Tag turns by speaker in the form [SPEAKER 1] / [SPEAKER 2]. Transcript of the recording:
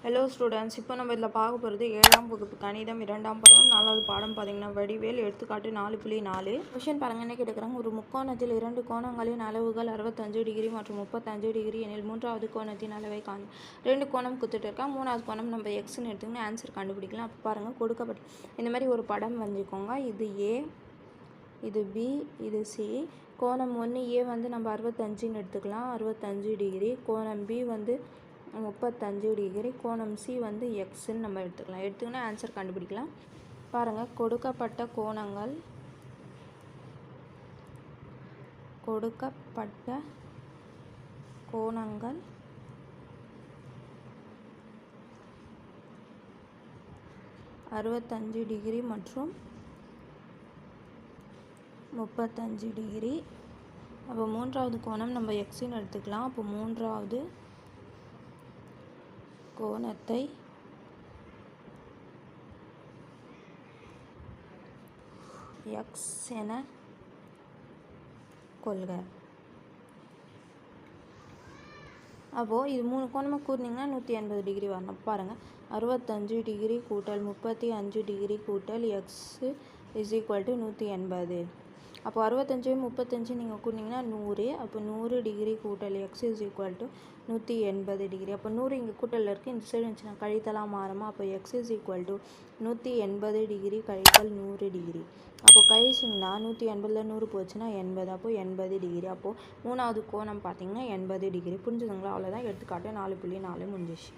[SPEAKER 1] Hello students, இப்போ நம்ம இதில் பார்க்க போகிறது 7ஆம் வகுப்பு கணிதம் 2ஆம் பருவம் 4வது பாடம். பார்த்தீங்கன்னா வடிவேல் எடுத்துக்காட்டு 4.4. கொஷின் பாருங்க, என்ன கேட்குறாங்க. ஒரு முக்கோணத்தில் 2 கோணங்களின் அளவுகள் 65 டிகிரி மற்றும் 35 டிகிரி எனில் 3வது கோணத்தின் அளவை காணும். 2 கோணம் கொடுத்துட்டு இருக்கா, 3வது கோணம் நம்ம எக்ஸ்ன்னு எடுத்துக்கின்னு ஆன்சர் கண்டுபிடிக்கலாம். அப்போ பாருங்கள், கொடுக்கப்பட்ட இந்த மாதிரி ஒரு படம் வரைஞ்சிக்கோங்க. இது ஏ, இது பி, இது சி. கோணம் 1 ஏ வந்து நம்ம 65ன்னு எடுத்துக்கலாம், 65 டிகிரி. கோணம் பி வந்து 35 டிகிரி. கோணம் சி வந்து எக்ஸ்ன்னு நம்ம எடுத்துக்கினா ஆன்சர் கண்டுபிடிக்கலாம். பாருங்கள், கொடுக்கப்பட்ட கோணங்கள் 65 டிகிரி மற்றும் 35 டிகிரி. அப்போ 3வது கோணம் நம்ம எக்ஸ்ன்னு எடுத்துக்கலாம். அப்போ 3வது கோணத்தை எக்ஸ் என கொள்க. அப்போது இது 3 கோணமாக கூறினீங்கன்னா 180 டிகிரி வரணும். பாருங்கள், 65 டிகிரி கூட்டல் 35 டிகிரி கூட்டல் எக்ஸ் இஸ் ஈக்குவல் டு 180. அப்போ 65 35 நீங்கள் கூட்டினீங்கன்னா 100. அப்போ 100 டிகிரி கூட்டல் X is equal to 180 degree. அப்போ 100 இங்கே கூட்டலில் இருக்குது, இந்த சைடு இருந்துச்சுன்னா கழித்தலாம் மாறுமா. அப்போ X is equal to 180 degree கழித்தல் 100 டிகிரி. அப்போ கழிச்சிங்கன்னா 180ல் 100 போச்சுன்னா 80. அப்போ 80 டிகிரி. அப்போது 3வது கோணம் பார்த்தீங்கன்னா 80 டிகிரி. புரிஞ்சுதுங்களா? அவ்வளோதான். எடுத்துக்காட்டு 4.4 முடிஞ்சிச்சு.